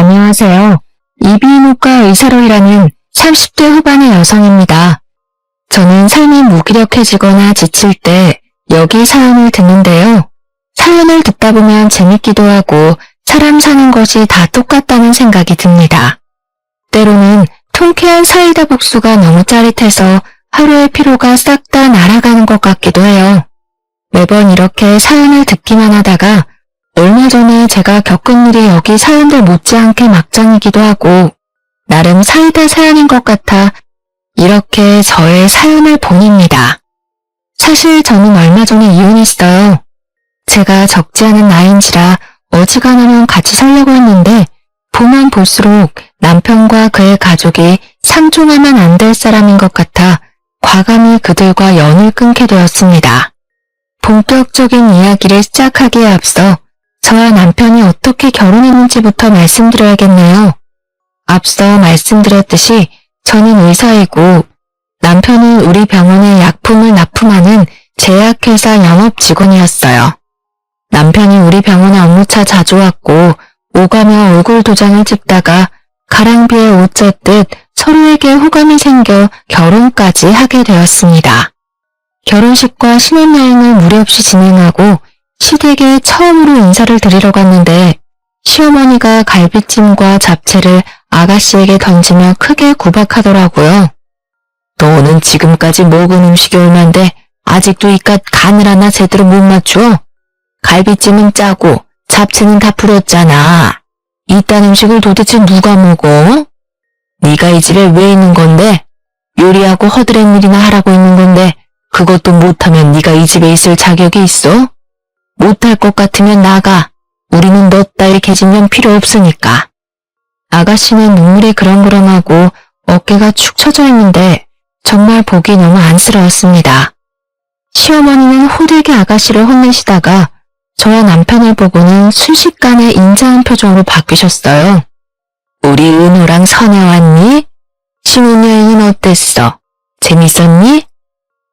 안녕하세요. 이비인후과 의사로 일하는 30대 후반의 여성입니다. 저는 삶이 무기력해지거나 지칠 때 여기 사연을 듣는데요. 사연을 듣다 보면 재밌기도 하고 사람 사는 것이 다 똑같다는 생각이 듭니다. 때로는 통쾌한 사이다 복수가 너무 짜릿해서 하루의 피로가 싹 다 날아가는 것 같기도 해요. 매번 이렇게 사연을 듣기만 하다가 얼마 전에 제가 겪은 일이 여기 사연들 못지않게 막장이기도 하고 나름 사이다 사연인 것 같아 이렇게 저의 사연을 보냅니다. 사실 저는 얼마 전에 이혼했어요. 제가 적지 않은 나이인지라 어지간하면 같이 살려고 했는데 보면 볼수록 남편과 그의 가족이 상종하면 안 될 사람인 것 같아 과감히 그들과 연을 끊게 되었습니다. 본격적인 이야기를 시작하기에 앞서 저와 남편이 어떻게 결혼했는지부터 말씀드려야겠네요. 앞서 말씀드렸듯이 저는 의사이고 남편은 우리 병원에 약품을 납품하는 제약회사 영업 직원이었어요. 남편이 우리 병원에 업무차 자주 왔고 오가며 얼굴 도장을 찍다가 가랑비에 옷 젖듯 서로에게 호감이 생겨 결혼까지 하게 되었습니다. 결혼식과 신혼여행을 무리 없이 진행하고 시댁에 처음으로 인사를 드리러 갔는데 시어머니가 갈비찜과 잡채를 아가씨에게 던지며 크게 구박하더라고요. 너는 지금까지 먹은 음식이 얼만데 아직도 이깟 간을 하나 제대로 못 맞춰? 갈비찜은 짜고 잡채는 다 불었잖아. 이딴 음식을 도대체 누가 먹어? 네가 이 집에 왜 있는 건데? 요리하고 허드렛 일이나 하라고 있는 건데 그것도 못하면 네가 이 집에 있을 자격이 있어? 못할 것 같으면 나가. 우리는 너 따위 계집년 필요 없으니까. 아가씨는 눈물이 그렁그렁하고 어깨가 축 처져 있는데 정말 보기 너무 안쓰러웠습니다. 시어머니는 호되게 아가씨를 혼내시다가 저와 남편을 보고는 순식간에 인자한 표정으로 바뀌셨어요. 우리 은호랑 선혜 왔니? 신혼여행은 어땠어? 재밌었니?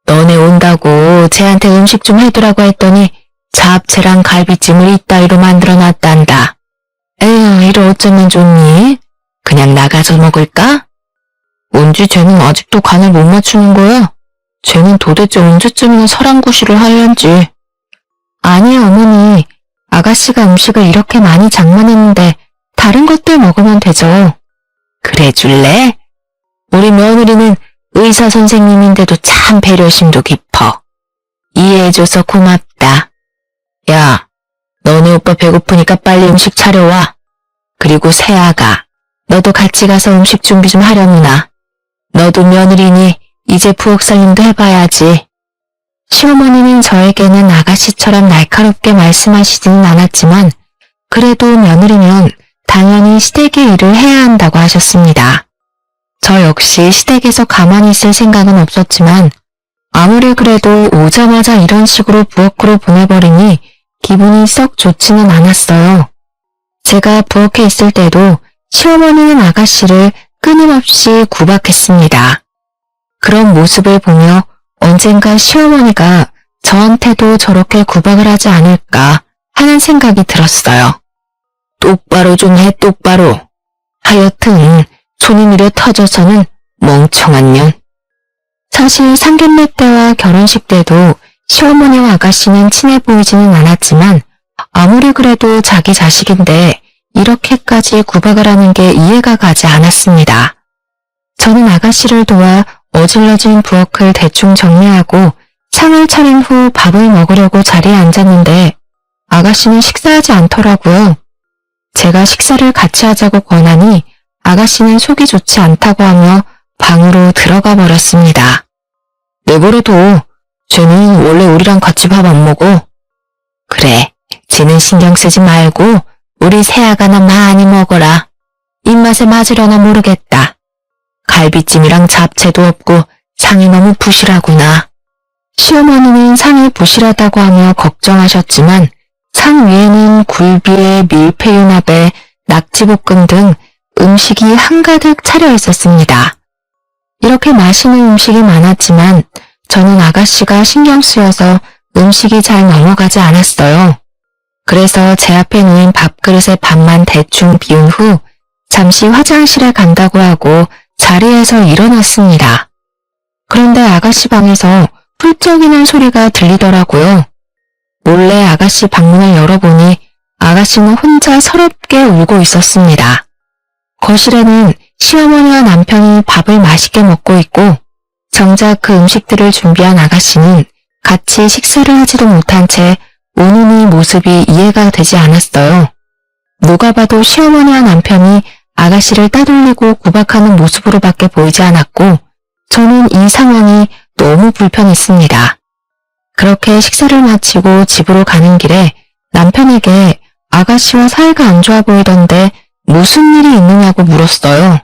너네 온다고 쟤한테 음식 좀 해두라고 했더니 잡채랑 갈비찜을 이따위로 만들어놨단다. 에휴, 이를 어쩌면 좋니? 그냥 나가서 먹을까? 뭔지 쟤는 아직도 간을 못 맞추는 거야? 쟤는 도대체 언제쯤이나 사랑구실을 하려는지. 아니요, 어머니. 아가씨가 음식을 이렇게 많이 장만했는데 다른 것들 먹으면 되죠. 그래 줄래? 우리 며느리는 의사 선생님인데도 참 배려심도 깊어. 이해해줘서 고맙다. 야, 너네 오빠 배고프니까 빨리 음식 차려와. 그리고 세아가, 너도 같이 가서 음식 준비 좀 하려누나. 너도 며느리니 이제 부엌 살림도 해봐야지. 시어머니는 저에게는 아가씨처럼 날카롭게 말씀하시지는 않았지만 그래도 며느리면 당연히 시댁의 일을 해야 한다고 하셨습니다. 저 역시 시댁에서 가만히 있을 생각은 없었지만 아무리 그래도 오자마자 이런 식으로 부엌으로 보내버리니 기분이 썩 좋지는 않았어요. 제가 부엌에 있을 때도 시어머니는 아가씨를 끊임없이 구박했습니다. 그런 모습을 보며 언젠가 시어머니가 저한테도 저렇게 구박을 하지 않을까 하는 생각이 들었어요. 똑바로 좀 해, 똑바로. 하여튼 손이 느려 터져서는 멍청한 년. 사실 상견례 때와 결혼식 때도 시어머니와 아가씨는 친해 보이지는 않았지만 아무리 그래도 자기 자식인데 이렇게까지 구박을 하는 게 이해가 가지 않았습니다. 저는 아가씨를 도와 어질러진 부엌을 대충 정리하고 상을 차린 후 밥을 먹으려고 자리에 앉았는데 아가씨는 식사하지 않더라고요. 제가 식사를 같이 하자고 권하니 아가씨는 속이 좋지 않다고 하며 방으로 들어가 버렸습니다. 내버려둬. 쟤는 원래 우리랑 같이 밥 안 먹어. 그래, 쟤는 신경 쓰지 말고 우리 세아가나 많이 먹어라. 입맛에 맞으려나 모르겠다. 갈비찜이랑 잡채도 없고 상이 너무 부실하구나. 시어머니는 상이 부실하다고 하며 걱정하셨지만 상 위에는 굴비에 밀푀유나베, 낙지볶음 등 음식이 한가득 차려 있었습니다. 이렇게 맛있는 음식이 많았지만 저는 아가씨가 신경 쓰여서 음식이 잘 넘어가지 않았어요. 그래서 제 앞에 놓인 밥그릇에 밥만 대충 비운 후 잠시 화장실에 간다고 하고 자리에서 일어났습니다. 그런데 아가씨 방에서 훌쩍이는 소리가 들리더라고요. 몰래 아가씨 방문을 열어보니 아가씨는 혼자 서럽게 울고 있었습니다. 거실에는 시어머니와 남편이 밥을 맛있게 먹고 있고 정작 그 음식들을 준비한 아가씨는 같이 식사를 하지도 못한 채 우는 이 모습이 이해가 되지 않았어요. 누가 봐도 시어머니와 남편이 아가씨를 따돌리고 구박하는 모습으로밖에 보이지 않았고 저는 이 상황이 너무 불편했습니다. 그렇게 식사를 마치고 집으로 가는 길에 남편에게 아가씨와 사이가 안 좋아 보이던데 무슨 일이 있느냐고 물었어요.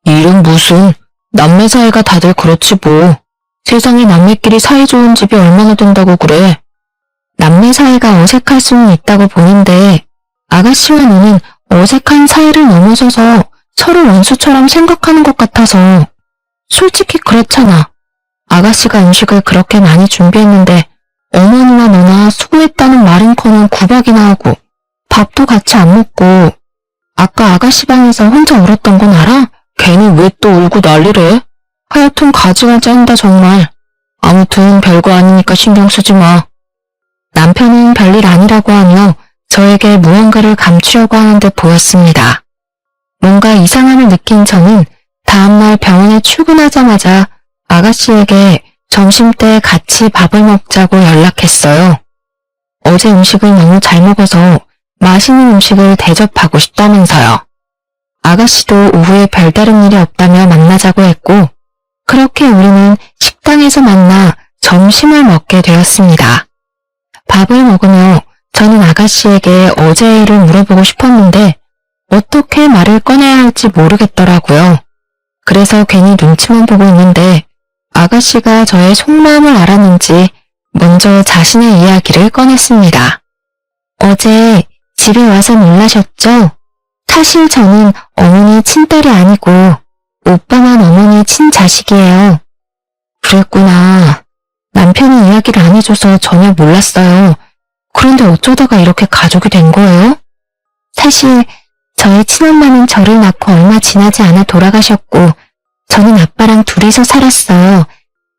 일은 무슨, 남매 사이가 다들 그렇지 뭐. 세상에 남매끼리 사이 좋은 집이 얼마나 된다고 그래. 남매 사이가 어색할 수는 있다고 보는데 아가씨와 너는 어색한 사이를 넘어서서 서로 원수처럼 생각하는 것 같아서. 솔직히 그렇잖아. 아가씨가 음식을 그렇게 많이 준비했는데 어머니나 너나 수고했다는 말은커녕 구박이나 하고 밥도 같이 안 먹고. 아까 아가씨 방에서 혼자 울었던 건 알아? 괜히 왜 또 울고 난리래? 하여튼 가지가 짠다 정말. 아무튼 별거 아니니까 신경 쓰지 마. 남편은 별일 아니라고 하며 저에게 무언가를 감추려고 하는 듯 보였습니다. 뭔가 이상함을 느낀 저는 다음날 병원에 출근하자마자 아가씨에게 점심때 같이 밥을 먹자고 연락했어요. 어제 음식을 너무 잘 먹어서 맛있는 음식을 대접하고 싶다면서요. 아가씨도 오후에 별다른 일이 없다며 만나자고 했고 그렇게 우리는 식당에서 만나 점심을 먹게 되었습니다. 밥을 먹으며 저는 아가씨에게 어제의 일을 물어보고 싶었는데 어떻게 말을 꺼내야 할지 모르겠더라고요. 그래서 괜히 눈치만 보고 있는데 아가씨가 저의 속마음을 알았는지 먼저 자신의 이야기를 꺼냈습니다. 어제 집에 와서 놀라셨죠? 사실 저는 어머니 친딸이 아니고 오빠만 어머니 친자식이에요. 그랬구나. 남편이 이야기를 안 해줘서 전혀 몰랐어요. 그런데 어쩌다가 이렇게 가족이 된 거예요? 사실 저의 친엄마는 저를 낳고 얼마 지나지 않아 돌아가셨고 저는 아빠랑 둘이서 살았어요.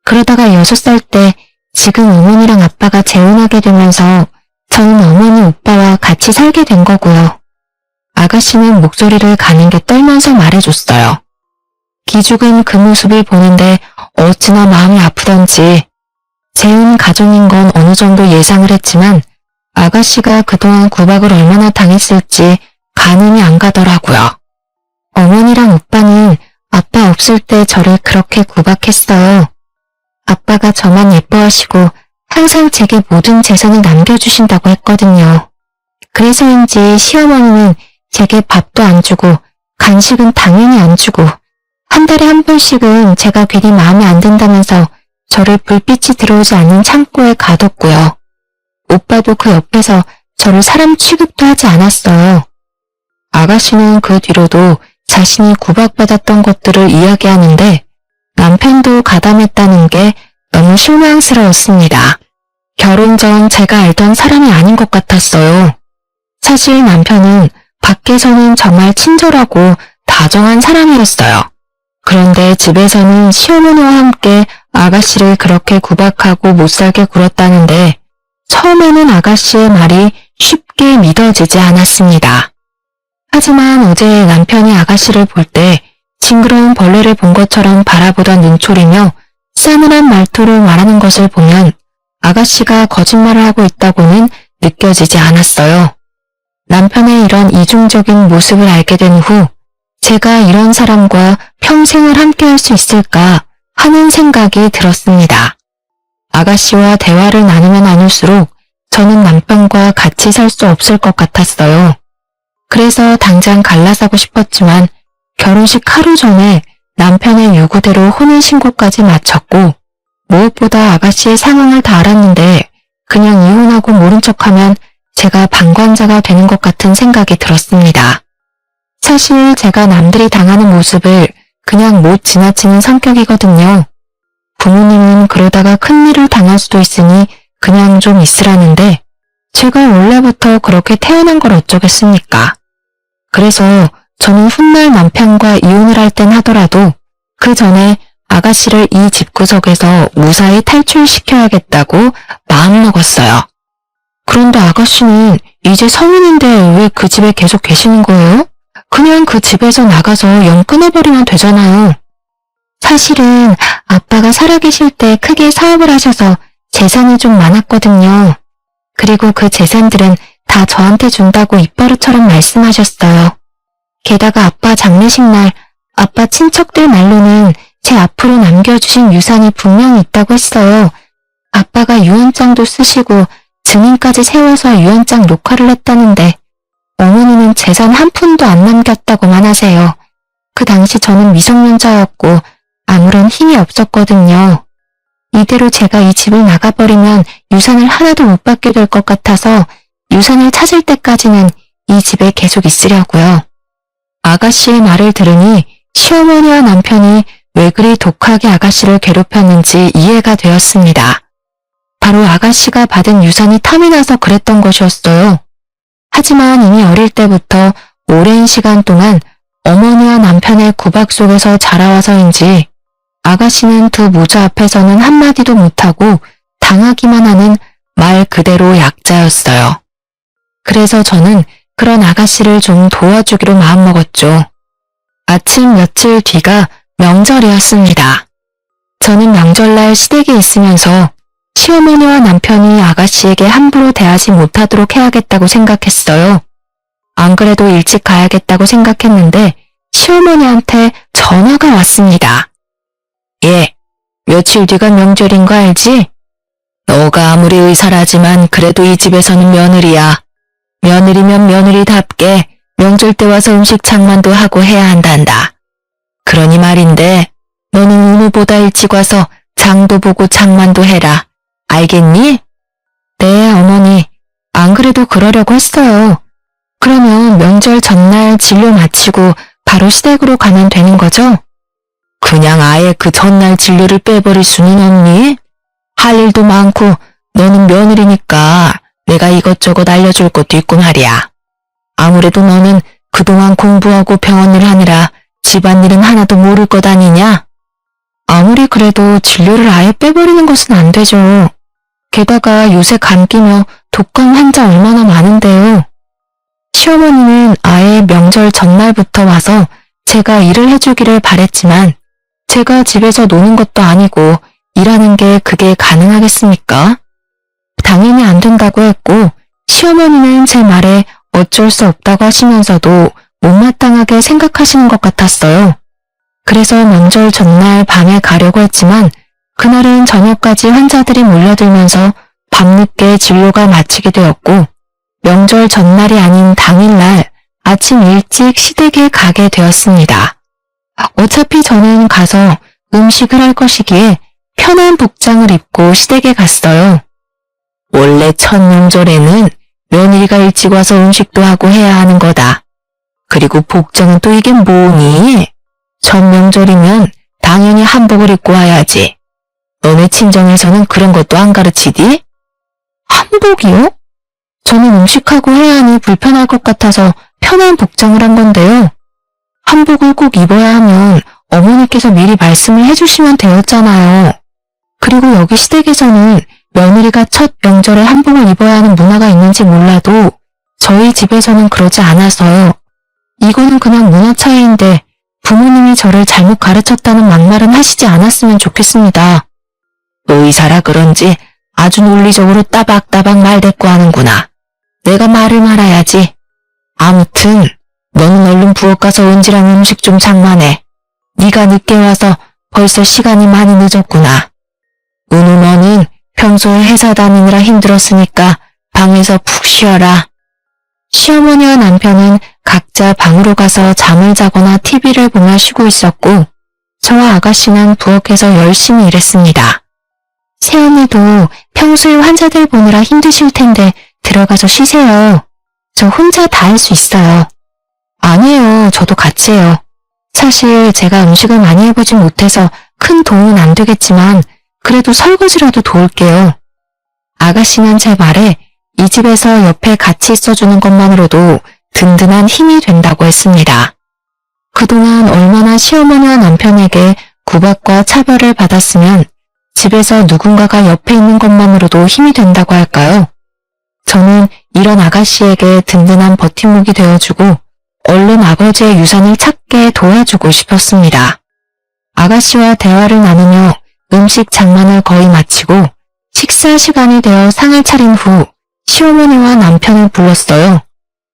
그러다가 6살 때 지금 어머니랑 아빠가 재혼하게 되면서 저는 어머니 오빠와 같이 살게 된 거고요. 아가씨는 목소리를 가늘게 떨면서 말해줬어요. 기죽은 그 모습을 보는데 어찌나 마음이 아프던지. 재혼 가정인 건 어느 정도 예상을 했지만 아가씨가 그동안 구박을 얼마나 당했을지 가늠이 안 가더라고요. 어머니랑 오빠는 아빠 없을 때 저를 그렇게 구박했어요. 아빠가 저만 예뻐하시고 항상 제게 모든 재산을 남겨주신다고 했거든요. 그래서인지 시어머니는 제게 밥도 안 주고 간식은 당연히 안 주고 한 달에 한 번씩은 제가 괜히 마음에 안 든다면서 저를 불빛이 들어오지 않는 창고에 가뒀고요. 오빠도 그 옆에서 저를 사람 취급도 하지 않았어요. 아가씨는 그 뒤로도 자신이 구박받았던 것들을 이야기하는데 남편도 가담했다는 게 너무 실망스러웠습니다. 결혼 전 제가 알던 사람이 아닌 것 같았어요. 사실 남편은 밖에서는 정말 친절하고 다정한 사람이었어요. 그런데 집에서는 시어머니와 함께 아가씨를 그렇게 구박하고 못살게 굴었다는데 처음에는 아가씨의 말이 쉽게 믿어지지 않았습니다. 하지만 어제 남편이 아가씨를 볼 때 징그러운 벌레를 본 것처럼 바라보던 눈초리며 싸늘한 말투로 말하는 것을 보면 아가씨가 거짓말을 하고 있다고는 느껴지지 않았어요. 남편의 이런 이중적인 모습을 알게 된 후 제가 이런 사람과 평생을 함께할 수 있을까 하는 생각이 들었습니다. 아가씨와 대화를 나누면 나눌수록 저는 남편과 같이 살 수 없을 것 같았어요. 그래서 당장 갈라서고 싶었지만 결혼식 하루 전에 남편의 요구대로 혼인신고까지 마쳤고 무엇보다 아가씨의 상황을 다 알았는데 그냥 이혼하고 모른 척하면 제가 방관자가 되는 것 같은 생각이 들었습니다. 사실 제가 남들이 당하는 모습을 그냥 못 지나치는 성격이거든요. 부모님은 그러다가 큰일을 당할 수도 있으니 그냥 좀 있으라는데 제가 원래부터 그렇게 태어난 걸 어쩌겠습니까? 그래서 저는 훗날 남편과 이혼을 할 땐 하더라도 그 전에 아가씨를 이 집구석에서 무사히 탈출시켜야겠다고 마음먹었어요. 그런데 아가씨는 이제 성인인데 왜 그 집에 계속 계시는 거예요? 그냥 그 집에서 나가서 영 끊어버리면 되잖아요. 사실은 아빠가 살아계실 때 크게 사업을 하셔서 재산이 좀 많았거든요. 그리고 그 재산들은 다 저한테 준다고 입버릇처럼 말씀하셨어요. 게다가 아빠 장례식 날 아빠 친척들 말로는 제 앞으로 남겨주신 유산이 분명히 있다고 했어요. 아빠가 유언장도 쓰시고 증인까지 세워서 유언장 녹화를 했다는데 어머니는 재산 한 푼도 안 남겼다고만 하세요. 그 당시 저는 미성년자였고 아무런 힘이 없었거든요. 이대로 제가 이 집을 나가버리면 유산을 하나도 못 받게 될 것 같아서 유산을 찾을 때까지는 이 집에 계속 있으려고요. 아가씨의 말을 들으니 시어머니와 남편이 왜 그리 독하게 아가씨를 괴롭혔는지 이해가 되었습니다. 바로 아가씨가 받은 유산이 탐이 나서 그랬던 것이었어요. 하지만 이미 어릴 때부터 오랜 시간 동안 어머니와 남편의 구박 속에서 자라와서인지 아가씨는 두 모자 앞에서는 한마디도 못하고 당하기만 하는 말 그대로 약자였어요. 그래서 저는 그런 아가씨를 좀 도와주기로 마음먹었죠. 아침 며칠 뒤가 명절이었습니다. 저는 명절날 시댁에 있으면서 시어머니와 남편이 아가씨에게 함부로 대하지 못하도록 해야겠다고 생각했어요. 안 그래도 일찍 가야겠다고 생각했는데 시어머니한테 전화가 왔습니다. 예, 며칠 뒤가 명절인 거 알지? 너가 아무리 의사라지만 그래도 이 집에서는 며느리야. 며느리면 며느리답게 명절 때 와서 음식 장만도 하고 해야 한단다. 그러니 말인데 너는 은우보다 일찍 와서 장도 보고 장만도 해라. 알겠니? 네, 어머니. 안 그래도 그러려고 했어요. 그러면 명절 전날 진료 마치고 바로 시댁으로 가면 되는 거죠? 그냥 아예 그 전날 진료를 빼버릴 수는 없니? 할 일도 많고 너는 며느리니까 내가 이것저것 알려줄 것도 있고 말이야. 아무래도 너는 그동안 공부하고 병원일 하느라 집안일은 하나도 모를 것 아니냐? 아무리 그래도 진료를 아예 빼버리는 것은 안 되죠. 게다가 요새 감기며 독감 환자 얼마나 많은데요. 시어머니는 아예 명절 전날부터 와서 제가 일을 해주기를 바랬지만 제가 집에서 노는 것도 아니고 일하는 게 그게 가능하겠습니까? 당연히 안 된다고 했고 시어머니는 제 말에 어쩔 수 없다고 하시면서도 못마땅하게 생각하시는 것 같았어요. 그래서 명절 전날 밤에 가려고 했지만 그날은 저녁까지 환자들이 몰려들면서 밤늦게 진료가 마치게 되었고 명절 전날이 아닌 당일날 아침 일찍 시댁에 가게 되었습니다. 어차피 저는 가서 음식을 할 것이기에 편한 복장을 입고 시댁에 갔어요. 원래 첫 명절에는 며느리가 일찍 와서 음식도 하고 해야 하는 거다. 그리고 복장은 또 이게 뭐니? 첫 명절이면 당연히 한복을 입고 와야지. 너네 친정에서는 그런 것도 안 가르치디? 한복이요? 저는 음식하고 해야 하니 불편할 것 같아서 편한 복장을 한 건데요. 한복을 꼭 입어야 하면 어머니께서 미리 말씀을 해주시면 되었잖아요. 그리고 여기 시댁에서는 며느리가 첫 명절에 한복을 입어야 하는 문화가 있는지 몰라도 저희 집에서는 그러지 않아서요. 이거는 그냥 문화 차이인데 부모님이 저를 잘못 가르쳤다는 막말은 하시지 않았으면 좋겠습니다. 의사라 그런지 아주 논리적으로 따박따박 말대꾸하는구나. 내가 말을 말아야지. 아무튼 너는 얼른 부엌 가서 은지랑 음식 좀 장만해. 네가 늦게 와서 벌써 시간이 많이 늦었구나. 은우 너는 평소에 회사 다니느라 힘들었으니까 방에서 푹 쉬어라. 시어머니와 남편은 각자 방으로 가서 잠을 자거나 TV를 보며 쉬고 있었고 저와 아가씨는 부엌에서 열심히 일했습니다. 새언니도 평소에 환자들 보느라 힘드실 텐데 들어가서 쉬세요. 저 혼자 다 할 수 있어요. 아니에요. 저도 같이 해요. 사실 제가 음식을 많이 해보진 못해서 큰 도움은 안 되겠지만 그래도 설거지라도 도울게요. 아가씨는 제 말에 이 집에서 옆에 같이 있어주는 것만으로도 든든한 힘이 된다고 했습니다. 그동안 얼마나 시어머니와 남편에게 구박과 차별을 받았으면 집에서 누군가가 옆에 있는 것만으로도 힘이 된다고 할까요? 저는 이런 아가씨에게 든든한 버팀목이 되어주고 얼른 아버지의 유산을 찾게 도와주고 싶었습니다. 아가씨와 대화를 나누며 음식 장만을 거의 마치고 식사 시간이 되어 상을 차린 후 시어머니와 남편을 불렀어요.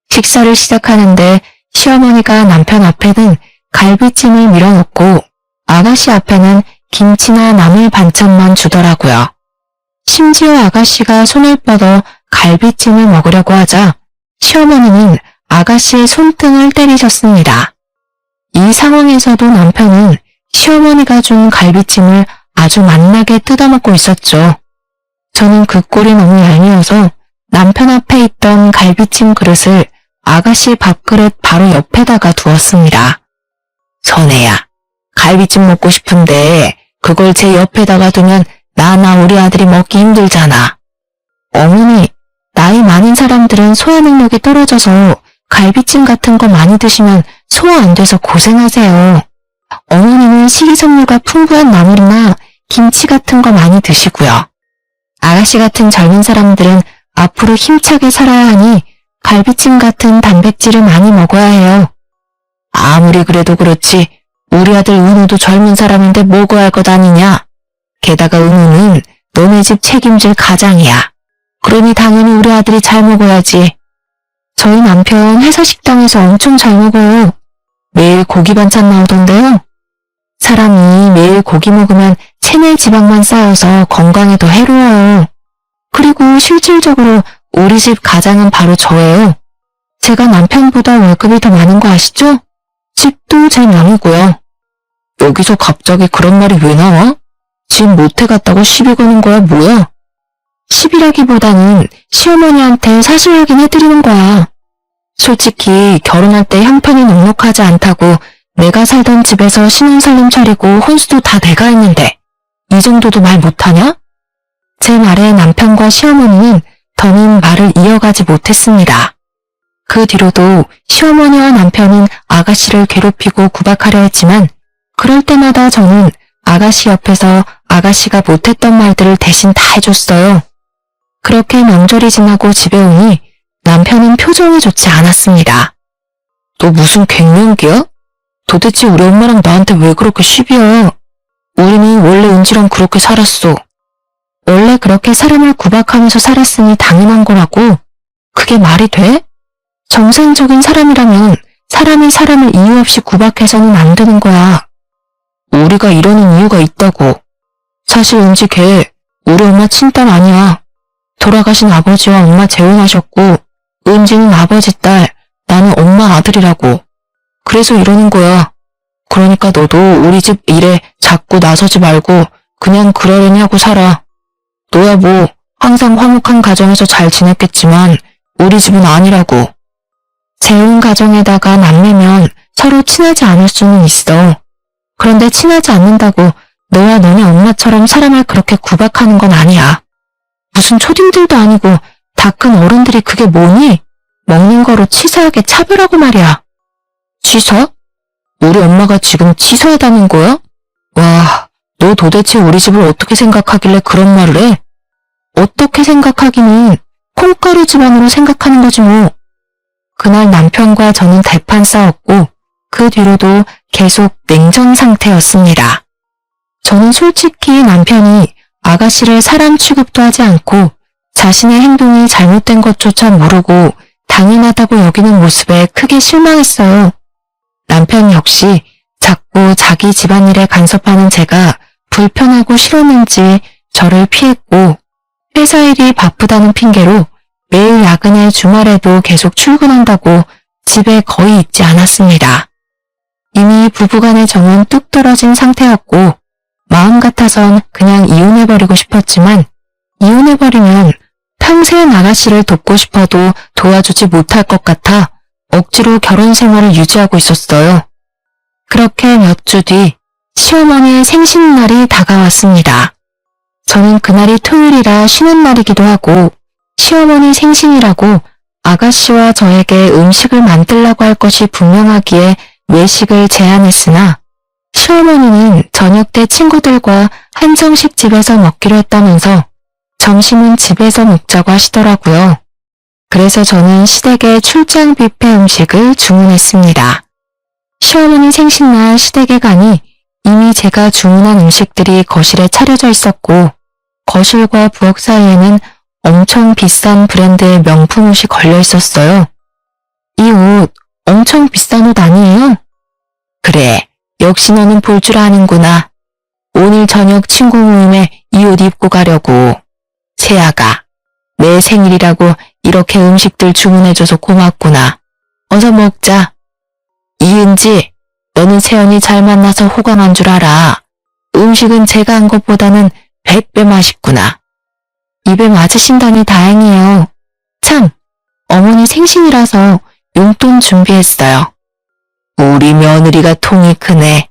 식사를 시작하는데 시어머니가 남편 앞에는 갈비찜을 밀어놓고 아가씨 앞에는 김치나 나물 반찬만 주더라고요. 심지어 아가씨가 손을 뻗어 갈비찜을 먹으려고 하자 시어머니는 아가씨의 손등을 때리셨습니다. 이 상황에서도 남편은 시어머니가 준 갈비찜을 아주 맛나게 뜯어먹고 있었죠. 저는 그 꼴이 너무 얄미워서 남편 앞에 있던 갈비찜 그릇을 아가씨 밥그릇 바로 옆에다가 두었습니다. 선혜야, 갈비찜 먹고 싶은데 그걸 제 옆에다가 두면 나나 우리 아들이 먹기 힘들잖아. 어머니, 나이 많은 사람들은 소화 능력이 떨어져서 갈비찜 같은 거 많이 드시면 소화 안 돼서 고생하세요. 어머니는 식이섬유가 풍부한 나물이나 김치 같은 거 많이 드시고요. 아가씨 같은 젊은 사람들은 앞으로 힘차게 살아야 하니 갈비찜 같은 단백질을 많이 먹어야 해요. 아무리 그래도 그렇지 우리 아들 은우도 젊은 사람인데 먹어야 할 것 아니냐. 게다가 은우는 너네 집 책임질 가장이야. 그러니 당연히 우리 아들이 잘 먹어야지. 저희 남편 회사 식당에서 엄청 잘 먹어요. 매일 고기 반찬 나오던데요. 사람이 매일 고기 먹으면 체내 지방만 쌓여서 건강에 더 해로워요. 그리고 실질적으로 우리 집 가장은 바로 저예요. 제가 남편보다 월급이 더 많은 거 아시죠? 집도 제 명이고요. 여기서 갑자기 그런 말이 왜 나와? 집 못해갔다고 시비 거는 거야 뭐야? 시비라기보다는 시어머니한테 사실 확인해드리는 거야. 솔직히 결혼할 때 형편이 넉넉하지 않다고 내가 살던 집에서 신혼살림 차리고 혼수도 다 내가 했는데 이 정도도 말 못하냐? 제 말에 남편과 시어머니는 더는 말을 이어가지 못했습니다. 그 뒤로도 시어머니와 남편은 아가씨를 괴롭히고 구박하려 했지만 그럴 때마다 저는 아가씨 옆에서 아가씨가 못했던 말들을 대신 다 해줬어요. 그렇게 명절이 지나고 집에 오니 남편은 표정이 좋지 않았습니다. 너 무슨 갱년기야? 도대체 우리 엄마랑 나한테 왜 그렇게 시비야? 우리는 원래 은지랑 그렇게 살았어. 원래 그렇게 사람을 구박하면서 살았으니 당연한 거라고. 그게 말이 돼? 정상적인 사람이라면 사람이 사람을 이유 없이 구박해서는 안 되는 거야. 우리가 이러는 이유가 있다고. 사실 은지 걔 우리 엄마 친딸 아니야. 돌아가신 아버지와 엄마 재혼하셨고 은지는 아버지 딸, 나는 엄마 아들이라고. 그래서 이러는 거야. 그러니까 너도 우리 집 일에 자꾸 나서지 말고 그냥 그러려니 하고 살아. 너야 뭐 항상 화목한 가정에서 잘 지냈겠지만 우리 집은 아니라고. 재혼 가정에다가 남매면 서로 친하지 않을 수는 있어. 그런데 친하지 않는다고 너와 너네 엄마처럼 사람을 그렇게 구박하는 건 아니야. 무슨 초딩들도 아니고 다 큰 어른들이 그게 뭐니? 먹는 거로 치사하게 차별하고 말이야. 치사? 우리 엄마가 지금 치사하다는 거야? 와, 너 도대체 우리 집을 어떻게 생각하길래 그런 말을 해? 어떻게 생각하기는 콩가루 집안으로 생각하는 거지 뭐. 그날 남편과 저는 대판 싸웠고 그 뒤로도 계속 냉전 상태였습니다. 저는 솔직히 남편이 아가씨를 사람 취급도 하지 않고 자신의 행동이 잘못된 것조차 모르고 당연하다고 여기는 모습에 크게 실망했어요. 남편 역시 자꾸 자기 집안일에 간섭하는 제가 불편하고 싫었는지 저를 피했고 회사 일이 바쁘다는 핑계로 매일 야근에 주말에도 계속 출근한다고 집에 거의 있지 않았습니다. 이미 부부간의 정은 뚝 떨어진 상태였고 마음 같아선 그냥 이혼해버리고 싶었지만 이혼해버리면 평생 아가씨를 돕고 싶어도 도와주지 못할 것 같아 억지로 결혼 생활을 유지하고 있었어요. 그렇게 몇 주 뒤 시어머니의 생신날이 다가왔습니다. 저는 그날이 토요일이라 쉬는 날이기도 하고 시어머니 생신이라고 아가씨와 저에게 음식을 만들라고 할 것이 분명하기에 외식을 제안했으나 시어머니는 저녁 때 친구들과 한정식 집에서 먹기로 했다면서 점심은 집에서 먹자고 하시더라고요. 그래서 저는 시댁에 출장 뷔페 음식을 주문했습니다. 시어머니 생신날 시댁에 가니 이미 제가 주문한 음식들이 거실에 차려져 있었고 거실과 부엌 사이에는 엄청 비싼 브랜드의 명품 옷이 걸려 있었어요. 이 옷 엄청 비싼 옷 아니에요? 그래, 역시 너는 볼 줄 아는구나. 오늘 저녁 친구 모임에 이 옷 입고 가려고. 채아가, 내 생일이라고 이렇게 음식들 주문해줘서 고맙구나. 어서 먹자. 이은지, 너는 세연이 잘 만나서 호강한 줄 알아. 음식은 제가 한 것보다는 100배 맛있구나. 입에 맞으신다니 다행이에요. 참, 어머니 생신이라서 용돈 준비했어요. 우리 며느리가 통이 크네.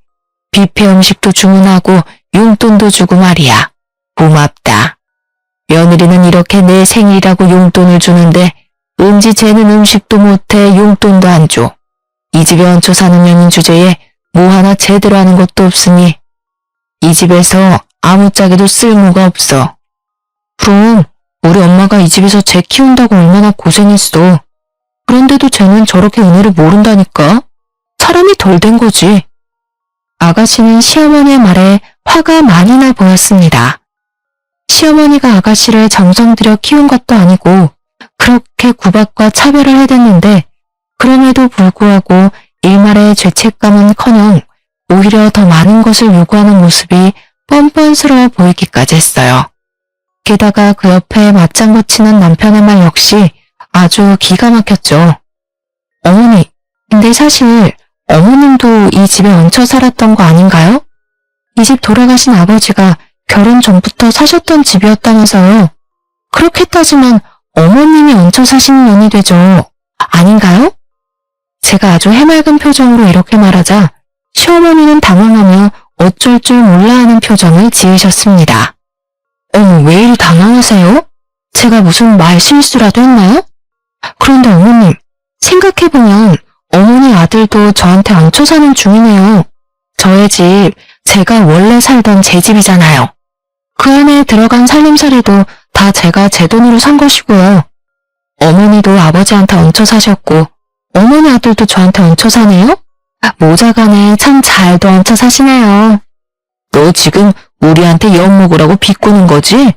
뷔페 음식도 주문하고 용돈도 주고 말이야. 고맙다. 며느리는 이렇게 내 생일이라고 용돈을 주는데 은지 쟤는 음식도 못해 용돈도 안 줘. 이 집에 얹혀 사는 년인 주제에 뭐 하나 제대로 하는 것도 없으니 이 집에서 아무짝에도 쓸모가 없어. 그럼 우리 엄마가 이 집에서 쟤 키운다고 얼마나 고생했어. 그런데도 쟤는 저렇게 은혜를 모른다니까. 사람이 덜 된 거지. 아가씨는 시어머니의 말에 화가 많이 나 보였습니다. 시어머니가 아가씨를 정성 들여 키운 것도 아니고 그렇게 구박과 차별을 해댔는데 그럼에도 불구하고 일말의 죄책감은커녕 오히려 더 많은 것을 요구하는 모습이 뻔뻔스러워 보이기까지 했어요. 게다가 그 옆에 맞장구 치는 남편의 말 역시 아주 기가 막혔죠. 어머니, 근데 사실 어머님도 이 집에 얹혀 살았던 거 아닌가요? 이 집 돌아가신 아버지가 결혼 전부터 사셨던 집이었다면서요. 그렇게 따지면 어머님이 얹혀 사시는 년이 되죠. 아닌가요? 제가 아주 해맑은 표정으로 이렇게 말하자 시어머니는 당황하며 어쩔 줄 몰라 하는 표정을 지으셨습니다. 어머, 왜 이리 당황하세요? 제가 무슨 말 실수라도 했나요? 그런데 어머님, 생각해보면 어머니 아들도 저한테 얹혀 사는 중이네요. 저의 집, 제가 원래 살던 제 집이잖아요. 그 안에 들어간 살림살이도 다 제가 제 돈으로 산 것이고요. 어머니도 아버지한테 얹혀 사셨고 어머니 아들도 저한테 얹혀 사네요? 모자간에 참 잘도 얹혀 사시네요. 너 지금 우리한테 엿 먹으라고 비꼬는 거지?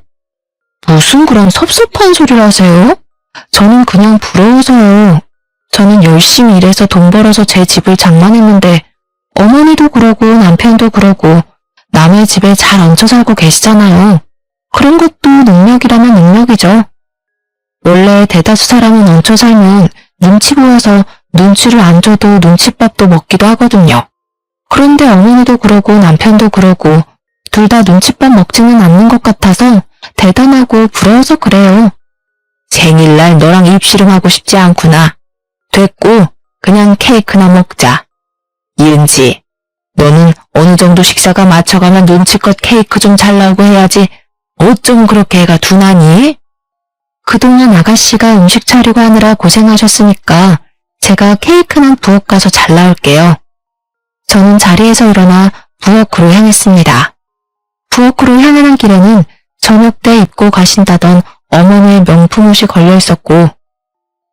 무슨 그런 섭섭한 소리를 하세요? 저는 그냥 부러워서요. 저는 열심히 일해서 돈 벌어서 제 집을 장만했는데 어머니도 그러고 남편도 그러고 남의 집에 잘 얹혀 살고 계시잖아요. 그런 것도 능력이라면 능력이죠. 원래 대다수 사람은 얹혀 살면 눈치 보여서 눈치를 안 줘도 눈칫밥도 먹기도 하거든요. 그런데 어머니도 그러고 남편도 그러고 둘 다 눈칫밥 먹지는 않는 것 같아서 대단하고 부러워서 그래요. 생일날 너랑 입씨름하고 싶지 않구나. 됐고 그냥 케이크나 먹자. 이은지, 너는 어느 정도 식사가 맞춰가면 눈치껏 케이크 좀 잘 나오고 해야지 어쩜 그렇게 애가 둔하니? 그동안 아가씨가 음식 차리고 하느라 고생하셨으니까 제가 케이크는 부엌 가서 잘 나올게요. 저는 자리에서 일어나 부엌으로 향했습니다. 부엌으로 향하는 길에는 저녁 때 입고 가신다던 어머니의 명품 옷이 걸려 있었고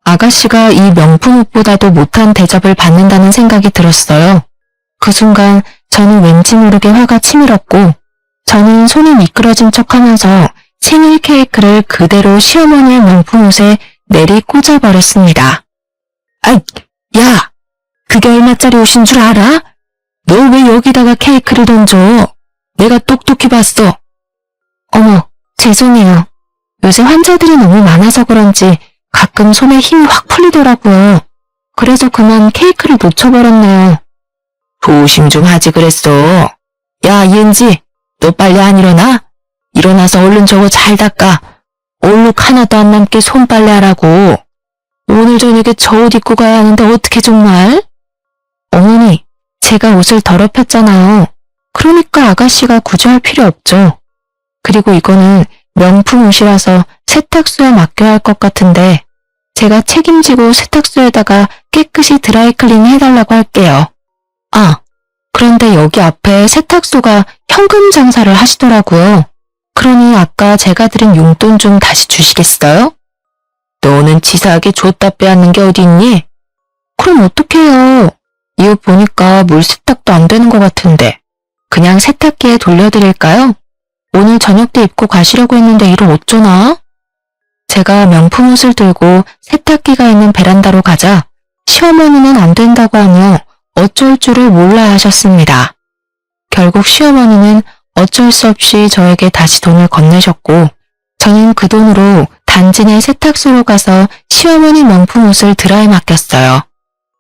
아가씨가 이 명품 옷보다도 못한 대접을 받는다는 생각이 들었어요. 그 순간 저는 왠지 모르게 화가 치밀었고 저는 손이 미끄러진 척하면서 생일 케이크를 그대로 시어머니의 명품 옷에 내리 꽂아버렸습니다. 아이, 야! 그게 얼마짜리 옷인 줄 알아? 너 왜 여기다가 케이크를 던져? 내가 똑똑히 봤어. 어머, 죄송해요. 요새 환자들이 너무 많아서 그런지 가끔 손에 힘이 확 풀리더라고요. 그래서 그만 케이크를 놓쳐버렸네요. 조심 좀 하지 그랬어. 야, 이은지, 너 빨리 안 일어나? 일어나서 얼른 저거 잘 닦아. 얼룩 하나도 안 남게 손빨래 하라고. 오늘 저녁에 저 옷 입고 가야 하는데 어떻게 정말? 어머니, 제가 옷을 더럽혔잖아요. 그러니까 아가씨가 굳이 할 필요 없죠. 그리고 이거는 명품 옷이라서 세탁소에 맡겨야 할 것 같은데 제가 책임지고 세탁소에다가 깨끗이 드라이클닝 해달라고 할게요. 아, 그런데 여기 앞에 세탁소가 현금 장사를 하시더라고요. 그러니 아까 제가 드린 용돈 좀 다시 주시겠어요? 너는 치사하게 줬다 빼앗는 게 어디 있니? 그럼 어떡해요? 이거 보니까 물 세탁도 안 되는 것 같은데. 그냥 세탁기에 돌려드릴까요? 오늘 저녁 때 입고 가시려고 했는데 이걸 어쩌나? 제가 명품 옷을 들고 세탁기가 있는 베란다로 가자 시어머니는 안 된다고 하며 어쩔 줄을 몰라 하셨습니다. 결국 시어머니는 어쩔 수 없이 저에게 다시 돈을 건네셨고 저는 그 돈으로 단지 내 세탁소로 가서 시어머니 명품 옷을 드라에 맡겼어요.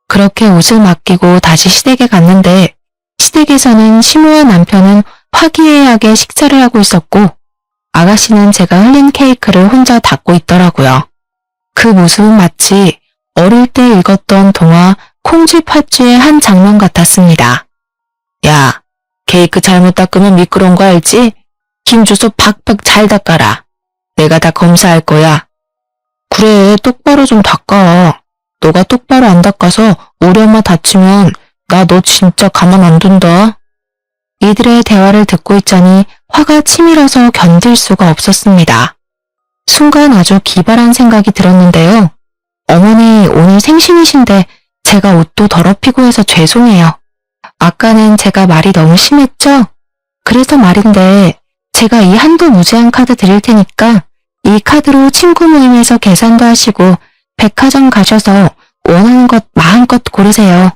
그렇게 옷을 맡기고 다시 시댁에 갔는데 시댁에서는 시모와 남편은 화기애애하게 식사를 하고 있었고 아가씨는 제가 흘린 케이크를 혼자 닫고 있더라고요. 그 모습은 마치 어릴 때 읽었던 동화 콩쥐팥쥐의 한 장면 같았습니다. 야, 케이크 잘못 닦으면 미끄러운 거 알지? 김 줘서 팍팍 잘 닦아라. 내가 다 검사할 거야. 그래, 똑바로 좀 닦아. 너가 똑바로 안 닦아서 우리 엄마 다치면 나 너 진짜 가만 안 둔다. 이들의 대화를 듣고 있자니 화가 치밀어서 견딜 수가 없었습니다. 순간 아주 기발한 생각이 들었는데요. 어머니 오늘 생신이신데 제가 옷도 더럽히고 해서 죄송해요. 아까는 제가 말이 너무 심했죠? 그래서 말인데 제가 이 한도 무제한 카드 드릴 테니까 이 카드로 친구 모임에서 계산도 하시고 백화점 가셔서 원하는 것 마음껏 고르세요.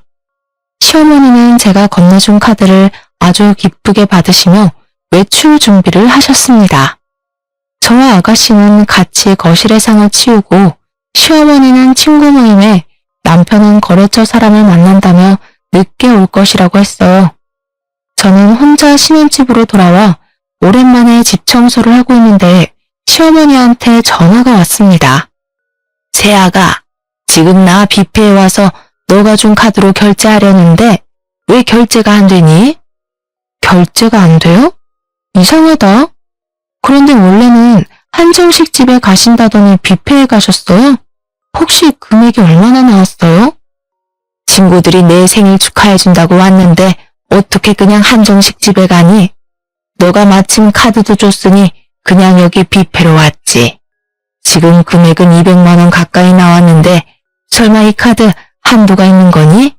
시어머니는 제가 건네준 카드를 아주 기쁘게 받으시며 외출 준비를 하셨습니다. 저와 아가씨는 같이 거실의 상을 치우고 시어머니는 친구 모임에 남편은 거래처 사람을 만난다며 늦게 올 것이라고 했어요. 저는 혼자 신혼집으로 돌아와 오랜만에 집 청소를 하고 있는데 시어머니한테 전화가 왔습니다. 세아가 지금 나 뷔페에 와서 너가 준 카드로 결제하려는데 왜 결제가 안 되니? 결제가 안 돼요? 이상하다. 그런데 원래는 한정식 집에 가신다더니 뷔페에 가셨어요? 혹시 금액이 얼마나 나왔어요? 친구들이 내 생일 축하해준다고 왔는데 어떻게 그냥 한정식 집에 가니? 너가 마침 카드도 줬으니 그냥 여기 뷔페로 왔지. 지금 금액은 200만 원 가까이 나왔는데 설마 이 카드 한도가 있는 거니?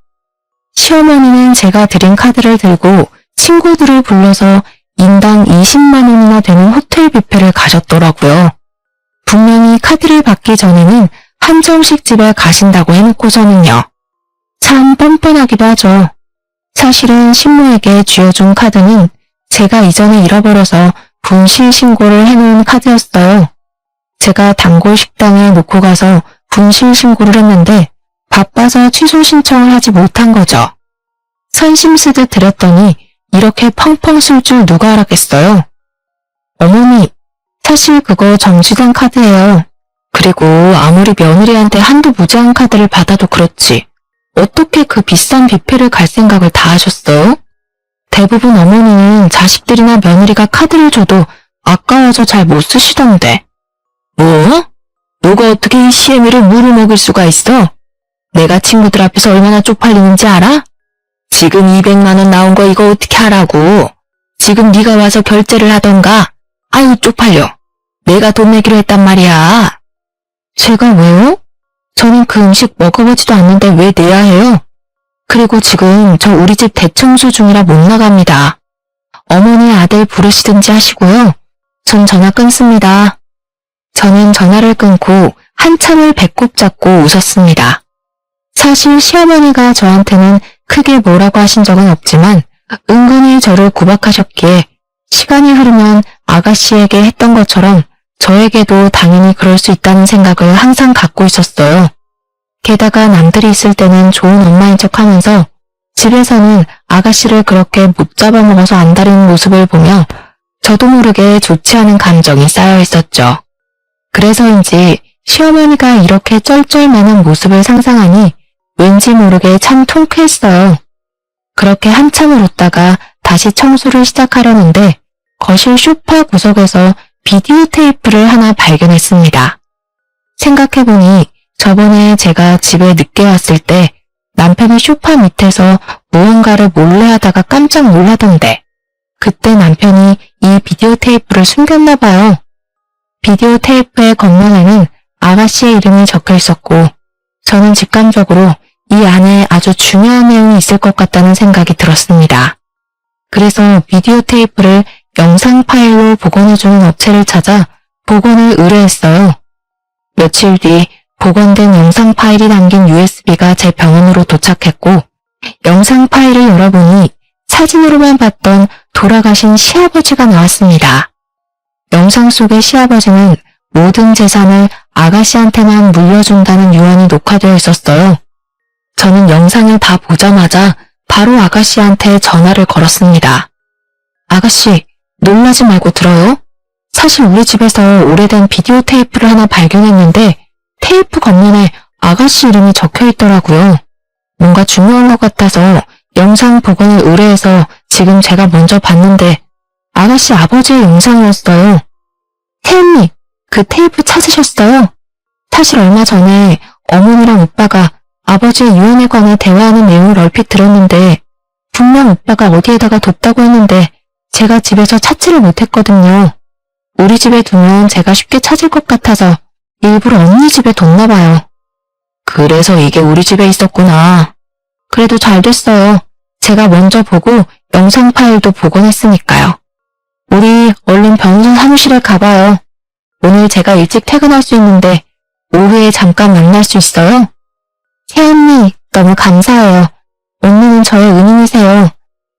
시어머니는 제가 드린 카드를 들고 친구들을 불러서 인당 20만 원이나 되는 호텔 뷔페를 가셨더라고요. 분명히 카드를 받기 전에는 한정식 집에 가신다고 해놓고서는요. 참 뻔뻔하기도 하죠. 사실은 신모에게 쥐어준 카드는 제가 이전에 잃어버려서 분실 신고를 해놓은 카드였어요. 제가 단골 식당에 놓고 가서 분실 신고를 했는데 바빠서 취소 신청을 하지 못한 거죠. 선심 쓰듯 드렸더니 이렇게 펑펑 쓸 줄 누가 알았겠어요? 어머니, 사실 그거 정지된 카드예요. 그리고 아무리 며느리한테 한도 무제한 카드를 받아도 그렇지. 어떻게 그 비싼 뷔페를 갈 생각을 다 하셨어요? 대부분 어머니는 자식들이나 며느리가 카드를 줘도 아까워서 잘 못 쓰시던데. 뭐? 너가 어떻게 이 시애미를 물을 먹일 수가 있어? 내가 친구들 앞에서 얼마나 쪽팔리는지 알아? 지금 200만 원 나온 거 이거 어떻게 하라고? 지금 네가 와서 결제를 하던가? 아유 쪽팔려. 내가 돈 내기로 했단 말이야. 제가 왜요? 저는 그 음식 먹어보지도 않는데 왜 내야 해요? 그리고 지금 저 우리 집 대청소 중이라 못 나갑니다. 어머니 아들 부르시든지 하시고요. 전 전화 끊습니다. 저는 전화를 끊고 한참을 배꼽 잡고 웃었습니다. 사실 시어머니가 저한테는 크게 뭐라고 하신 적은 없지만 은근히 저를 구박하셨기에 시간이 흐르면 아가씨에게 했던 것처럼 저에게도 당연히 그럴 수 있다는 생각을 항상 갖고 있었어요. 게다가 남들이 있을 때는 좋은 엄마인 척하면서 집에서는 아가씨를 그렇게 못 잡아먹어서 안달인 모습을 보며 저도 모르게 좋지 않은 감정이 쌓여 있었죠. 그래서인지 시어머니가 이렇게 쩔쩔매는 모습을 상상하니 왠지 모르게 참 통쾌했어요. 그렇게 한참을 웃다가 다시 청소를 시작하려는데 거실 소파 구석에서 비디오 테이프를 하나 발견했습니다. 생각해보니 저번에 제가 집에 늦게 왔을 때 남편이 소파 밑에서 무언가를 몰래 하다가 깜짝 놀라던데 그때 남편이 이 비디오 테이프를 숨겼나 봐요. 비디오 테이프의 겉면에는 아가씨의 이름이 적혀 있었고 저는 직감적으로 이 안에 아주 중요한 내용이 있을 것 같다는 생각이 들었습니다. 그래서 비디오 테이프를 영상 파일로 복원해주는 업체를 찾아 복원을 의뢰했어요. 며칠 뒤 복원된 영상 파일이 담긴 USB가 제 병원으로 도착했고 영상 파일을 열어보니 사진으로만 봤던 돌아가신 시아버지가 나왔습니다. 영상 속의 시아버지는 모든 재산을 아가씨한테만 물려준다는 유언이 녹화되어 있었어요. 저는 영상을 다 보자마자 바로 아가씨한테 전화를 걸었습니다. 아가씨, 놀라지 말고 들어요. 사실 우리 집에서 오래된 비디오 테이프를 하나 발견했는데 테이프 겉면에 아가씨 이름이 적혀 있더라고요. 뭔가 중요한 것 같아서 영상 복원을 의뢰해서 지금 제가 먼저 봤는데 아가씨 아버지의 영상이었어요. 태연님, 그 테이프 찾으셨어요? 사실 얼마 전에 어머니랑 오빠가 아버지의 유언에 관해 대화하는 내용을 얼핏 들었는데 분명 오빠가 어디에다가 뒀다고 했는데 제가 집에서 찾지를 못했거든요. 우리 집에 두면 제가 쉽게 찾을 것 같아서 일부러 언니 집에 뒀나 봐요. 그래서 이게 우리 집에 있었구나. 그래도 잘 됐어요. 제가 먼저 보고 영상 파일도 복원했으니까요. 우리 얼른 변호사 사무실에 가봐요. 오늘 제가 일찍 퇴근할 수 있는데 오후에 잠깐 만날 수 있어요? 태연님, 너무 감사해요. 언니는 저의 은인이세요.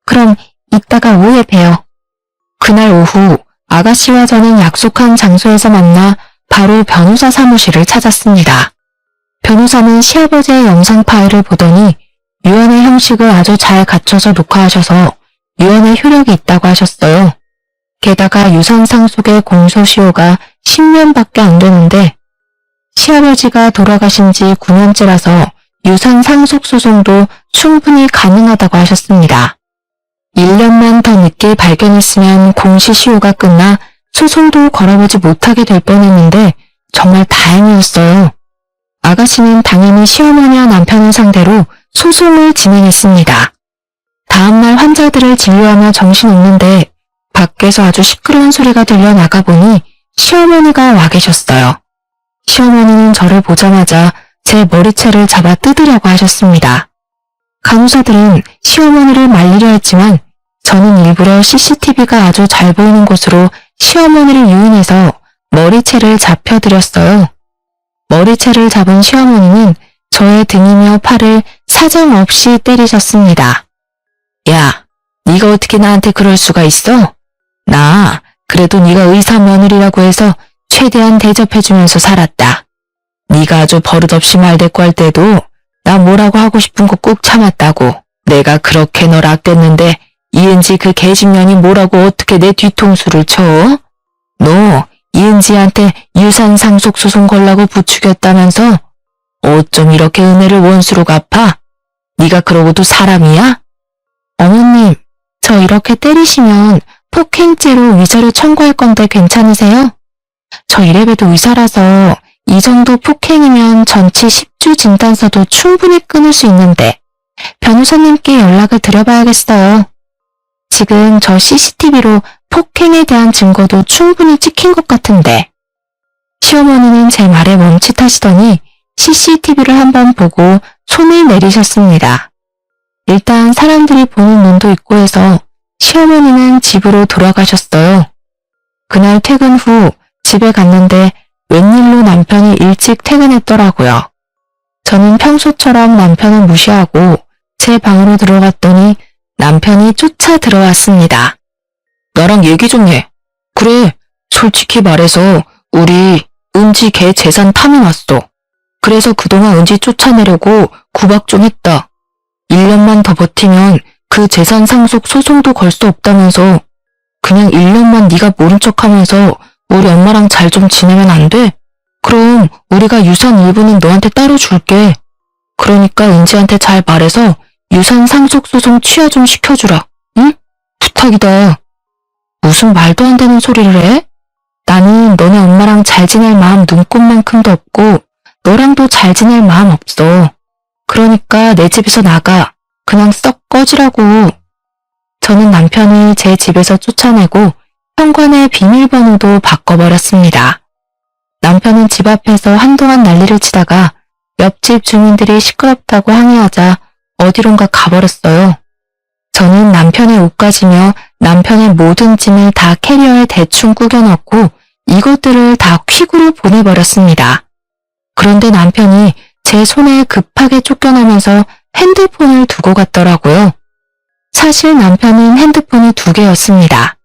그럼 이따가 오후에 봬요. 그날 오후 아가씨와 저는 약속한 장소에서 만나 바로 변호사 사무실을 찾았습니다. 변호사는 시아버지의 영상 파일을 보더니 유언의 형식을 아주 잘 갖춰서 녹화하셔서 유언의 효력이 있다고 하셨어요. 게다가 유산 상속의 공소시효가 10년밖에 안 되는데 시아버지가 돌아가신 지 9년째라서 유산 상속 소송도 충분히 가능하다고 하셨습니다. 1년만 더 늦게 발견했으면 공시시효가 끝나 소송도 걸어보지 못하게 될 뻔했는데 정말 다행이었어요. 아가씨는 당연히 시어머니와 남편을 상대로 소송을 진행했습니다. 다음날 환자들을 진료하며 정신없는데 밖에서 아주 시끄러운 소리가 들려 나가보니 시어머니가 와 계셨어요. 시어머니는 저를 보자마자 제 머리채를 잡아 뜯으려고 하셨습니다. 간호사들은 시어머니를 말리려 했지만 저는 일부러 CCTV가 아주 잘 보이는 곳으로 시어머니를 유인해서 머리채를 잡혀드렸어요. 머리채를 잡은 시어머니는 저의 등이며 팔을 사정없이 때리셨습니다. 야, 네가 어떻게 나한테 그럴 수가 있어? 나 그래도 네가 의사 며느리라고 해서 최대한 대접해주면서 살았다. 네가 아주 버릇없이 말대꾸할 때도 나 뭐라고 하고 싶은 거 꾹 참았다고. 내가 그렇게 널 아꼈는데 이은지 그 개집년이 뭐라고 어떻게 내 뒤통수를 쳐? 너 이은지한테 유산 상속 소송 걸라고 부추겼다면서? 어쩜 이렇게 은혜를 원수로 갚아? 네가 그러고도 사람이야? 어머님, 저 이렇게 때리시면 폭행죄로 위자료 청구할 건데 괜찮으세요? 저 이래봬도 의사라서 이 정도 폭행이면 전치 10주 진단서도 충분히 끊을 수 있는데 변호사님께 연락을 드려봐야겠어요. 지금 저 CCTV로 폭행에 대한 증거도 충분히 찍힌 것 같은데. 시어머니는 제 말에 멈칫하시더니 CCTV를 한번 보고 손을 내리셨습니다. 일단 사람들이 보는 눈도 있고 해서 시어머니는 집으로 돌아가셨어요. 그날 퇴근 후 집에 갔는데 웬일로 남편이 일찍 퇴근했더라고요. 저는 평소처럼 남편을 무시하고 제 방으로 들어갔더니 남편이 쫓아 들어왔습니다. 나랑 얘기 좀 해. 그래, 솔직히 말해서 우리 은지 걔 재산 탐해왔어. 그래서 그동안 은지 쫓아내려고 구박 좀 했다. 1년만 더 버티면 그 재산 상속 소송도 걸 수 없다면서 그냥 1년만 네가 모른 척하면서 우리 엄마랑 잘 좀 지내면 안 돼? 그럼 우리가 유산 일부는 너한테 따로 줄게. 그러니까 은지한테 잘 말해서 유산 상속 소송 취하 좀 시켜주라. 응? 부탁이다. 무슨 말도 안 되는 소리를 해? 나는 너네 엄마랑 잘 지낼 마음 눈꼽만큼도 없고 너랑도 잘 지낼 마음 없어. 그러니까 내 집에서 나가. 그냥 썩 꺼지라고. 저는 남편을 제 집에서 쫓아내고 현관의 비밀번호도 바꿔버렸습니다. 남편은 집 앞에서 한동안 난리를 치다가 옆집 주민들이 시끄럽다고 항의하자 어디론가 가버렸어요. 저는 남편의 옷가지며 남편의 모든 짐을 다 캐리어에 대충 꾸겨 넣고 이것들을 다 퀵으로 보내버렸습니다. 그런데 남편이 제 손에 급하게 쫓겨나면서 핸드폰을 두고 갔더라고요. 사실 남편은 핸드폰이 2개였습니다.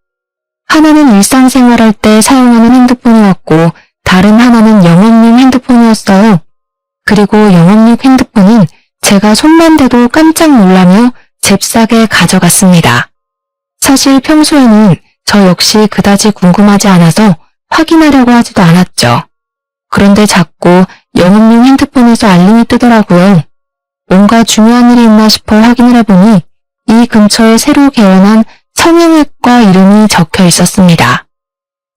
하나는 일상생활할 때 사용하는 핸드폰이었고 다른 하나는 영업용 핸드폰이었어요. 그리고 영업용 핸드폰은 제가 손만 대도 깜짝 놀라며 잽싸게 가져갔습니다. 사실 평소에는 저 역시 그다지 궁금하지 않아서 확인하려고 하지도 않았죠. 그런데 자꾸 영업용 핸드폰에서 알림이 뜨더라고요. 뭔가 중요한 일이 있나 싶어 확인을 해보니 이 근처에 새로 개원한 성형외과 이름이 적혀 있었습니다.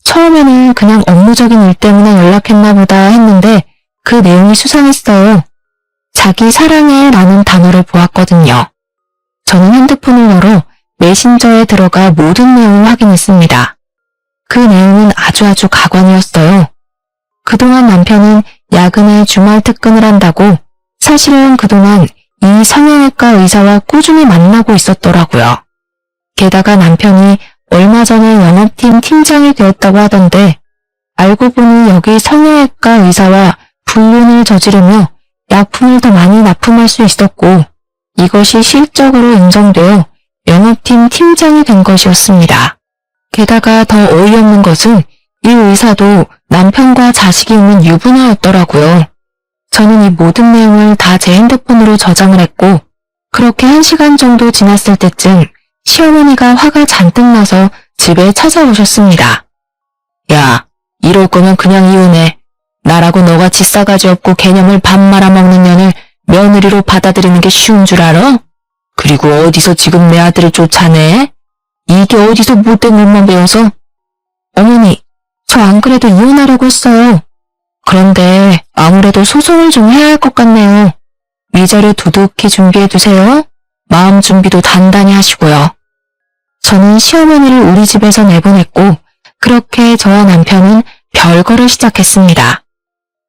처음에는 그냥 업무적인 일 때문에 연락했나 보다 했는데 그 내용이 수상했어요. 자기 사랑해 라는 단어를 보았거든요. 저는 핸드폰을 열어 메신저에 들어가 모든 내용을 확인했습니다. 그 내용은 아주 가관이었어요. 그동안 남편은 야근에 주말 특근을 한다고 사실은 그동안 이 성형외과 의사와 꾸준히 만나고 있었더라고요. 게다가 남편이 얼마 전에 영업팀 팀장이 되었다고 하던데 알고 보니 여기 성형외과 의사와 불륜을 저지르며 약품을 더 많이 납품할 수 있었고 이것이 실적으로 인정되어 영업팀 팀장이 된 것이었습니다. 게다가 더 어이없는 것은 이 의사도 남편과 자식이 있는 유부녀였더라고요. 저는 이 모든 내용을 다 제 핸드폰으로 저장을 했고 그렇게 1시간 정도 지났을 때쯤 시어머니가 화가 잔뜩 나서 집에 찾아오셨습니다. 야, 이럴 거면 그냥 이혼해. 나라고 너같이 싸가지 없고 개념을 밥 말아먹는 년을 며느리로 받아들이는 게 쉬운 줄 알아? 그리고 어디서 지금 내 아들을 쫓아내? 이게 어디서 못된 놈만 배워서? 어머니, 저 안 그래도 이혼하려고 했어요. 그런데 아무래도 소송을 좀 해야 할 것 같네요. 위자료 두둑히 준비해두세요. 마음 준비도 단단히 하시고요. 저는 시어머니를 우리 집에서 내보냈고 그렇게 저와 남편은 별거를 시작했습니다.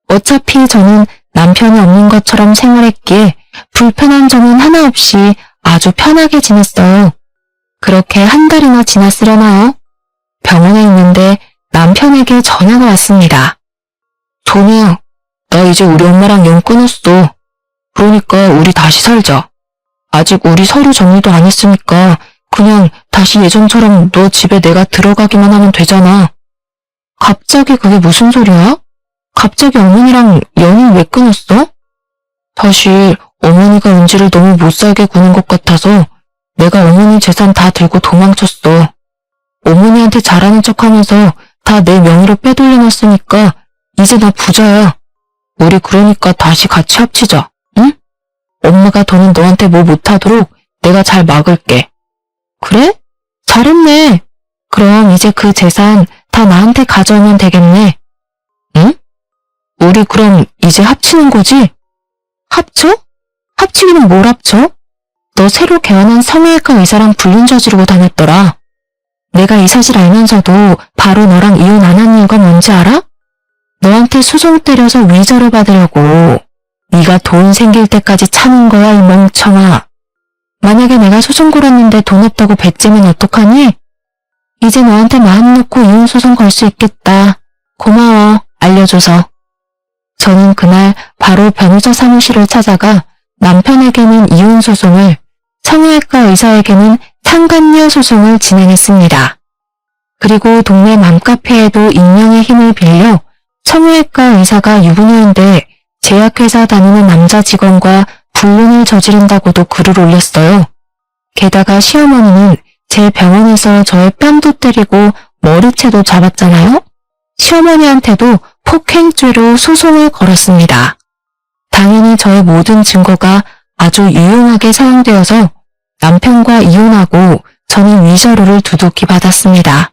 어차피 저는 남편이 없는 것처럼 생활했기에 불편한 점은 하나 없이 아주 편하게 지냈어요. 그렇게 한 달이나 지났으려나요? 병원에 있는데 남편에게 전화가 왔습니다. 도니야, 나 이제 우리 엄마랑 연 끊었어. 그러니까 우리 다시 살자. 아직 우리 서류 정리도 안 했으니까 그냥 다시 예전처럼 너 집에 내가 들어가기만 하면 되잖아. 갑자기 그게 무슨 소리야? 갑자기 어머니랑 연을 왜 끊었어? 사실 어머니가 은지를 너무 못살게 구는 것 같아서 내가 어머니 재산 다 들고 도망쳤어. 어머니한테 잘하는 척하면서 다 내 명의로 빼돌려놨으니까 이제 나 부자야. 우리 그러니까 다시 같이 합치자, 응? 엄마가 더는 너한테 뭐 못하도록 내가 잘 막을게. 그래? 잘했네. 그럼 이제 그 재산 다 나한테 가져오면 되겠네. 응? 우리 그럼 이제 합치는 거지? 합쳐? 합치기는 뭘 합쳐? 너 새로 개원한 성형외과 의사랑 불륜 저지르고 다녔더라. 내가 이 사실 알면서도 바로 너랑 이혼 안 한 이유가 뭔지 알아? 너한테 소송 때려서 위자료 받으려고. 네가 돈 생길 때까지 참은 거야, 이 멍청아. 만약에 내가 소송 걸었는데 돈 없다고 배째면 어떡하니? 이제 너한테 마음 놓고 이혼 소송 걸 수 있겠다. 고마워, 알려줘서. 저는 그날 바로 변호사 사무실을 찾아가 남편에게는 이혼 소송을, 성형외과 의사에게는 상간녀 소송을 진행했습니다. 그리고 동네 맘카페에도 익명의 힘을 빌려 성형외과 의사가 유부녀인데 제약회사 다니는 남자 직원과 불륜을 저지른다고도 글을 올렸어요. 게다가 시어머니는 제 병원에서 저의 뺨도 때리고 머리채도 잡았잖아요. 시어머니한테도 폭행죄로 소송을 걸었습니다. 당연히 저의 모든 증거가 아주 유용하게 사용되어서 남편과 이혼하고 저는 위자료를 두둑히 받았습니다.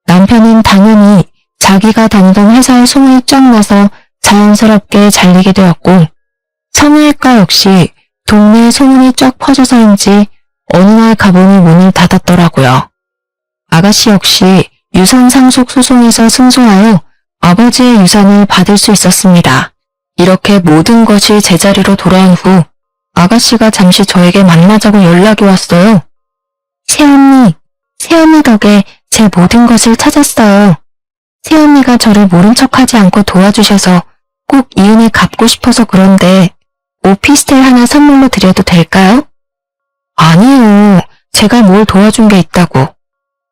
남편은 당연히 자기가 다니던 회사의 소문이 쫙 나서 자연스럽게 잘리게 되었고 성형외과 역시 동네에 소문이 쫙 퍼져서인지 어느 날 가보니 문을 닫았더라고요. 아가씨 역시 유산 상속 소송에서 승소하여 아버지의 유산을 받을 수 있었습니다. 이렇게 모든 것이 제자리로 돌아온 후 아가씨가 잠시 저에게 만나자고 연락이 왔어요. 새언니 덕에 제 모든 것을 찾았어요. 새언니가 저를 모른 척하지 않고 도와주셔서 꼭 이 은혜 갚고 싶어서 그런데 오피스텔 하나 선물로 드려도 될까요? 아니요. 제가 뭘 도와준 게 있다고.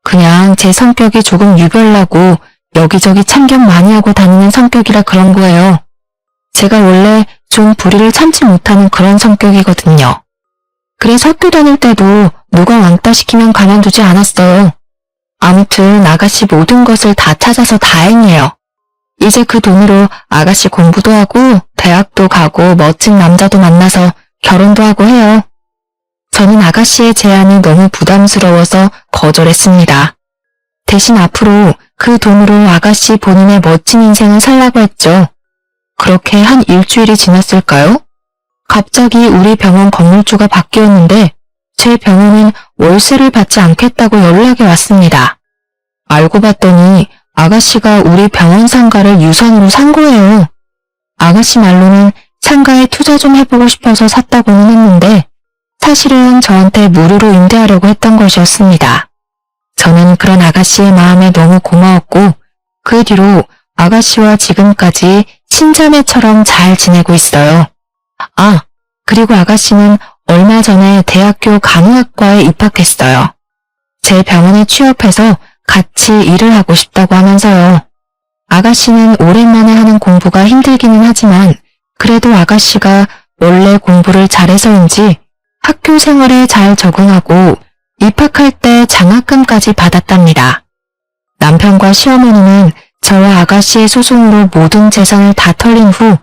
그냥 제 성격이 조금 유별나고 여기저기 참견 많이 하고 다니는 성격이라 그런 거예요. 제가 원래 좀 불의를 참지 못하는 그런 성격이거든요. 그래서 학교 다닐 때도 누가 왕따 시키면 가만두지 않았어요. 아무튼 아가씨 모든 것을 다 찾아서 다행이에요. 이제 그 돈으로 아가씨 공부도 하고 대학도 가고 멋진 남자도 만나서 결혼도 하고 해요. 저는 아가씨의 제안이 너무 부담스러워서 거절했습니다. 대신 앞으로 그 돈으로 아가씨 본인의 멋진 인생을 살라고 했죠. 그렇게 한 일주일이 지났을까요? 갑자기 우리 병원 건물주가 바뀌었는데 제 병원은 월세를 받지 않겠다고 연락이 왔습니다. 알고 봤더니 아가씨가 우리 병원 상가를 유산으로 산 거예요. 아가씨 말로는 상가에 투자 좀 해보고 싶어서 샀다고는 했는데 사실은 저한테 무료로 임대하려고 했던 것이었습니다. 저는 그런 아가씨의 마음에 너무 고마웠고 그 뒤로 아가씨와 지금까지 친자매처럼 잘 지내고 있어요. 아, 그리고 아가씨는 얼마 전에 대학교 간호학과에 입학했어요. 제 병원에 취업해서 같이 일을 하고 싶다고 하면서요. 아가씨는 오랜만에 하는 공부가 힘들기는 하지만 그래도 아가씨가 원래 공부를 잘해서인지 학교 생활에 잘 적응하고 입학할 때 장학금까지 받았답니다. 남편과 시어머니는 저와 아가씨의 소송으로 모든 재산을 다 털린 후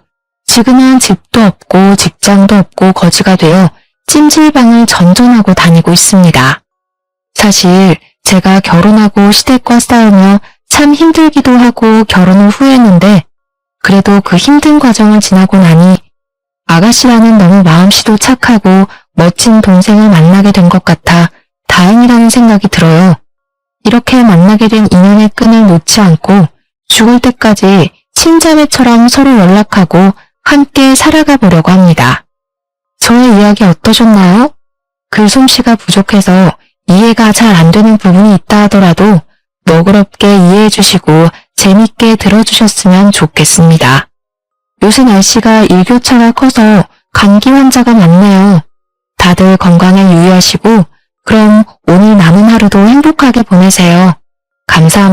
지금은 집도 없고 직장도 없고 거지가 되어 찜질방을 전전하고 다니고 있습니다. 사실 제가 결혼하고 시댁과 싸우며 참 힘들기도 하고 결혼을 후회했는데 그래도 그 힘든 과정을 지나고 나니 아가씨라는 너무 마음씨도 착하고 멋진 동생을 만나게 된 것 같아 다행이라는 생각이 들어요. 이렇게 만나게 된 인연의 끈을 놓지 않고 죽을 때까지 친자매처럼 서로 연락하고 함께 살아가 보려고 합니다. 저의 이야기 어떠셨나요? 글솜씨가 부족해서 이해가 잘 안 되는 부분이 있다 하더라도 너그럽게 이해해 주시고 재밌게 들어주셨으면 좋겠습니다. 요새 날씨가 일교차가 커서 감기 환자가 많네요. 다들 건강에 유의하시고 그럼 오늘 남은 하루도 행복하게 보내세요. 감사합니다.